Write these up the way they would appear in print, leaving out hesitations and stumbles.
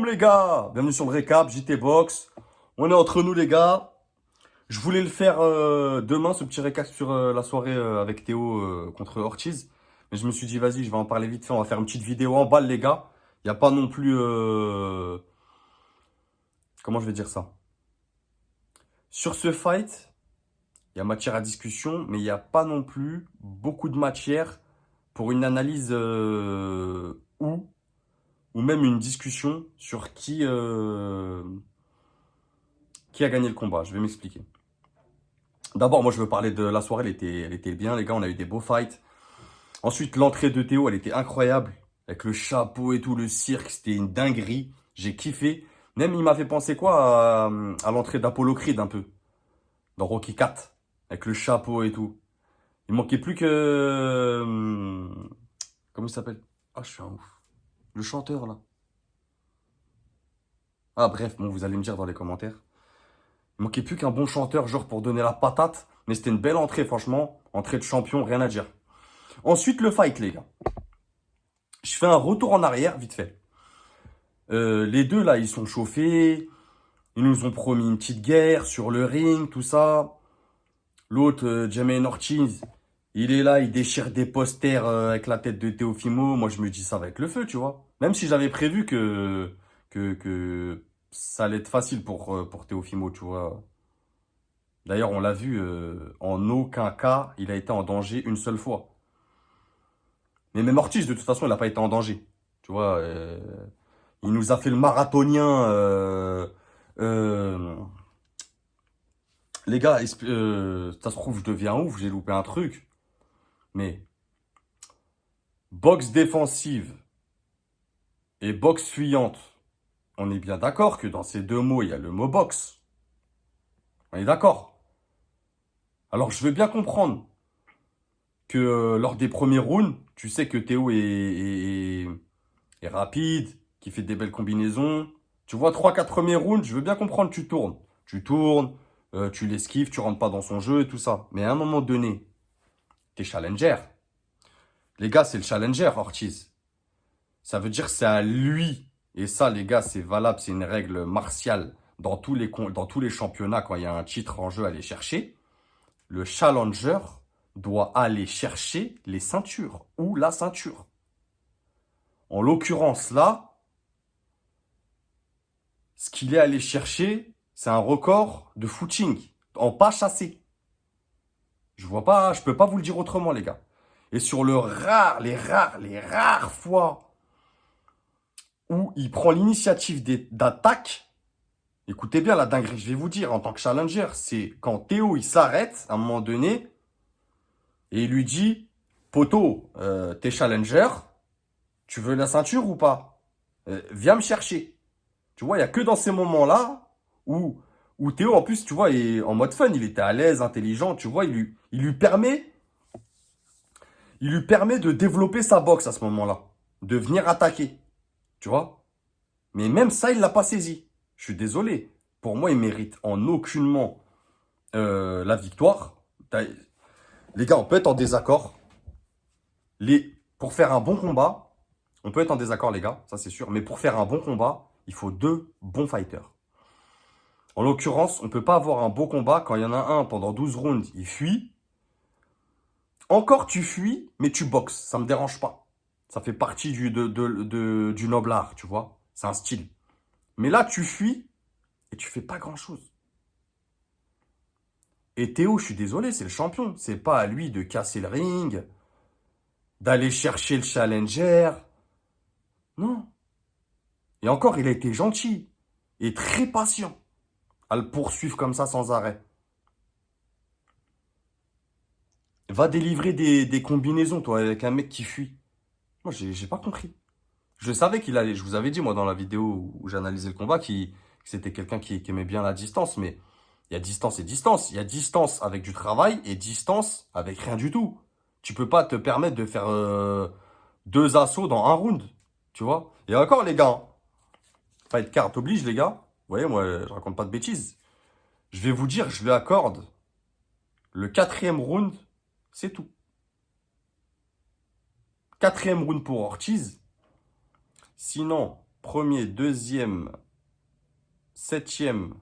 Shalom les gars, bienvenue sur le récap JT Box. On est entre nous les gars. Je voulais le faire demain, ce petit récap sur la soirée avec Théo contre Ortiz. Mais je me suis dit vas-y, je vais en parler vite fait, on va faire une petite vidéo en balle les gars. Il n'y a pas non plus... comment je vais dire ça? Sur ce fight, il y a matière à discussion, mais il n'y a pas non plus beaucoup de matière pour une analyse ou même une discussion sur qui a gagné le combat. Je vais m'expliquer. D'abord, moi, je veux parler de la soirée. Elle était bien, les gars. On a eu des beaux fights. Ensuite, l'entrée de Théo, elle était incroyable. Avec le chapeau et tout, le cirque. C'était une dinguerie. J'ai kiffé. Même, il m'a fait penser quoi à l'entrée d'Apollo Creed, un peu. Dans Rocky 4. Avec le chapeau et tout. Il manquait plus que... comment il s'appelle? Ah, je suis un ouf. Le chanteur, là. Ah, bref, bon, vous allez me dire dans les commentaires. Il manquait plus qu'un bon chanteur, genre pour donner la patate. Mais c'était une belle entrée, franchement. Entrée de champion, rien à dire. Ensuite, le fight, les gars. Je fais un retour en arrière, vite fait. Les deux, là, ils sont chauffés. Ils nous ont promis une petite guerre sur le ring, tout ça. L'autre, Jermaine Ortiz, il est là, il déchire des posters avec la tête de Teofimo. Moi, je me dis, ça va être le feu, tu vois. Même si j'avais prévu que ça allait être facile pour Teofimo, tu vois. D'ailleurs, on l'a vu, en aucun cas, il a été en danger une seule fois. Mais même Ortiz, de toute façon, il n'a pas été en danger. Tu vois, il nous a fait le marathonien. Euh, les gars, ça se trouve, je deviens ouf, j'ai loupé un truc. Mais boxe défensive et boxe fuyante, on est bien d'accord que dans ces deux mots, il y a le mot boxe. On est d'accord. Alors, je veux bien comprendre que lors des premiers rounds, tu sais que Théo est rapide, qui fait des belles combinaisons. Tu vois, trois quatre premiers rounds, je veux bien comprendre, tu tournes. Tu tournes, tu l'esquives, tu rentres pas dans son jeu et tout ça. Mais à un moment donné, t'es challenger. Les gars, c'est le challenger, Ortiz. Ça veut dire que c'est à lui. Et ça, les gars, c'est valable, c'est une règle martiale dans dans tous les championnats quand il y a un titre en jeu à aller chercher. Le challenger doit aller chercher les ceintures ou la ceinture. En l'occurrence, là, ce qu'il est allé chercher, c'est un record de footing en pas chassé. Je vois pas, je peux pas vous le dire autrement, les gars. Et sur les rares fois où il prend l'initiative d'attaque, écoutez bien la dinguerie que je vais vous dire en tant que challenger, c'est quand Théo il s'arrête à un moment donné et il lui dit, poto, t'es challenger, tu veux la ceinture ou pas? Viens me chercher. Tu vois, il n'y a que dans ces moments-là où Théo, en plus, tu vois, est en mode fun, il était à l'aise, intelligent, tu vois, il lui permet de développer sa boxe à ce moment-là, de venir attaquer, tu vois. Mais même ça, il l'a pas saisi. Je suis désolé. Pour moi, il mérite en aucunement la victoire. Les gars, on peut être en désaccord. Pour faire un bon combat, on peut être en désaccord, les gars, ça c'est sûr. Mais pour faire un bon combat, il faut deux bons fighters. En l'occurrence, on ne peut pas avoir un beau combat quand il y en a un pendant 12 rounds, il fuit. Encore tu fuis, mais tu boxes. Ça me dérange pas. Ça fait partie du noble art, tu vois. C'est un style. Mais là, tu fuis et tu fais pas grand-chose. Et Théo, je suis désolé, c'est le champion. C'est pas à lui de casser le ring, d'aller chercher le challenger. Non. Et encore, il a été gentil et très patient à le poursuivre comme ça sans arrêt. Va délivrer des combinaisons, toi, avec un mec qui fuit. Moi, j'ai pas compris. Je savais qu'il allait. Je vous avais dit, moi, dans la vidéo où j'analysais le combat, que c'était quelqu'un qui aimait bien la distance. Mais il y a distance et distance. Il y a distance avec du travail et distance avec rien du tout. Tu peux pas te permettre de faire deux assauts dans un round. Tu vois? Et encore, les gars, hein, fight card oblige, les gars. Vous voyez, moi, je raconte pas de bêtises. Je vais vous dire, je lui accorde le quatrième round, c'est tout. Quatrième round pour Ortiz. Sinon, premier, deuxième, septième,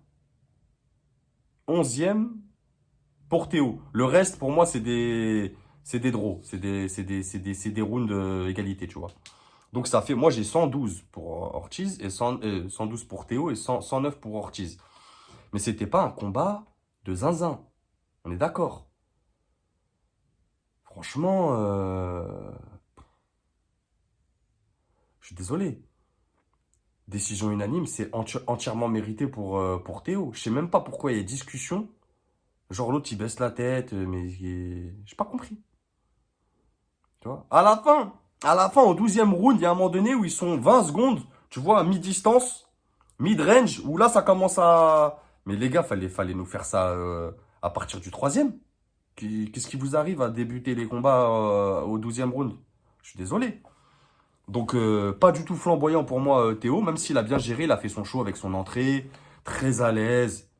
onzième pour Théo. Le reste, pour moi, c'est des draws. C'est des rounds égalité, tu vois. Donc ça fait, moi j'ai 112 pour Ortiz, et 112 pour Théo et 109 pour Ortiz. Mais c'était pas un combat de zinzin. On est d'accord. Franchement, je suis désolé. Décision unanime, c'est entièrement mérité pour Théo. Je sais même pas pourquoi il y a discussion. Genre l'autre il baisse la tête, mais j'ai pas compris. Tu vois? À la fin, au 12e round, il y a un moment donné où ils sont 20 secondes, tu vois, à mi-distance, mid-range, où là ça commence à. Mais les gars, fallait nous faire ça à partir du troisième. Qu'est-ce qui vous arrive à débuter les combats au 12e round? Je suis désolé. Donc, pas du tout flamboyant pour moi, Théo, même s'il a bien géré, il a fait son show avec son entrée, très à l'aise,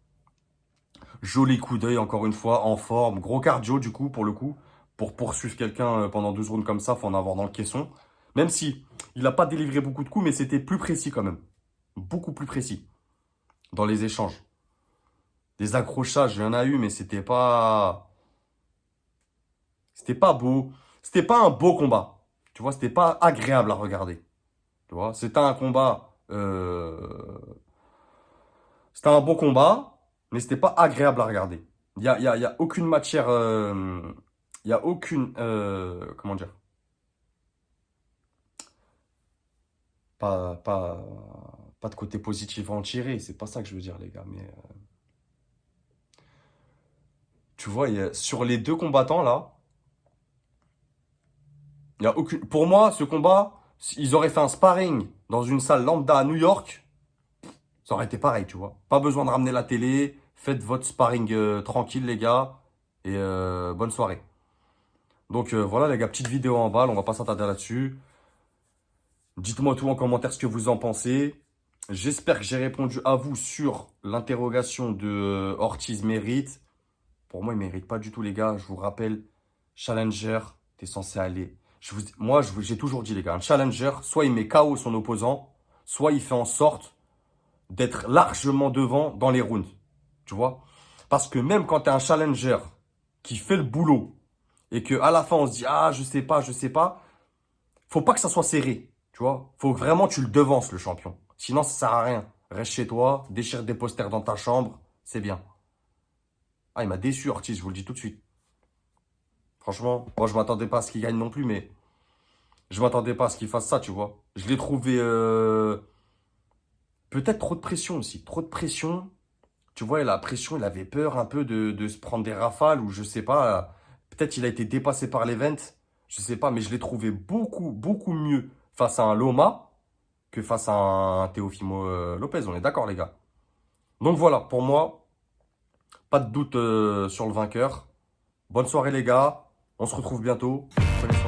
joli coup d'œil, encore une fois, en forme, gros cardio, du coup, pour le coup. Pour poursuivre quelqu'un pendant 12 rounds comme ça, faut en avoir dans le caisson. Même si il n'a pas délivré beaucoup de coups, mais c'était plus précis quand même. Beaucoup plus précis dans les échanges. Des accrochages, il y en a eu, mais c'était pas beau. C'était pas un beau combat. Tu vois, c'était pas agréable à regarder. Tu vois, c'était un combat. C'était un bon combat, mais c'était pas agréable à regarder. Il y a aucune matière. Il y a aucune. Comment dire? Pas, pas, pas de côté positif à en tirer. C'est pas ça que je veux dire, les gars. Mais tu vois, sur les deux combattants là, il y a aucune. Pour moi, ce combat, ils auraient fait un sparring dans une salle lambda à New York. Ça aurait été pareil, tu vois. Pas besoin de ramener la télé. Faites votre sparring tranquille, les gars. Et bonne soirée. Donc voilà, les gars, petite vidéo en balle. On va pas s'attarder là-dessus. Dites-moi tout en commentaire ce que vous en pensez. J'espère que j'ai répondu à vous sur l'interrogation de Ortiz mérite. Pour moi, il mérite pas du tout, les gars. Je vous rappelle, challenger, t'es censé aller. J'ai toujours dit, les gars, un challenger, soit il met KO son opposant, soit il fait en sorte d'être largement devant dans les rounds. Tu vois? Parce que même quand tu es un challenger qui fait le boulot et que à la fin on se dit ah je sais pas, faut pas que ça soit serré. Tu vois? Faut que vraiment tu le devances le champion. Sinon ça sert à rien. Reste chez toi, déchire des posters dans ta chambre, c'est bien. Ah il m'a déçu Ortiz, je vous le dis tout de suite. Franchement, moi je m'attendais pas à ce qu'il gagne non plus, mais je m'attendais pas à ce qu'il fasse ça, tu vois. Je l'ai trouvé peut-être trop de pression aussi, trop de pression. Tu vois, la pression, il avait peur un peu de se prendre des rafales ou je sais pas. Peut-être il a été dépassé par l'event. Je sais pas, mais je l'ai trouvé beaucoup mieux face à un Loma que face à un Teofimo Lopez. On est d'accord, les gars. Donc voilà, pour moi, pas de doute sur le vainqueur. Bonne soirée, les gars. On se retrouve bientôt. Prenez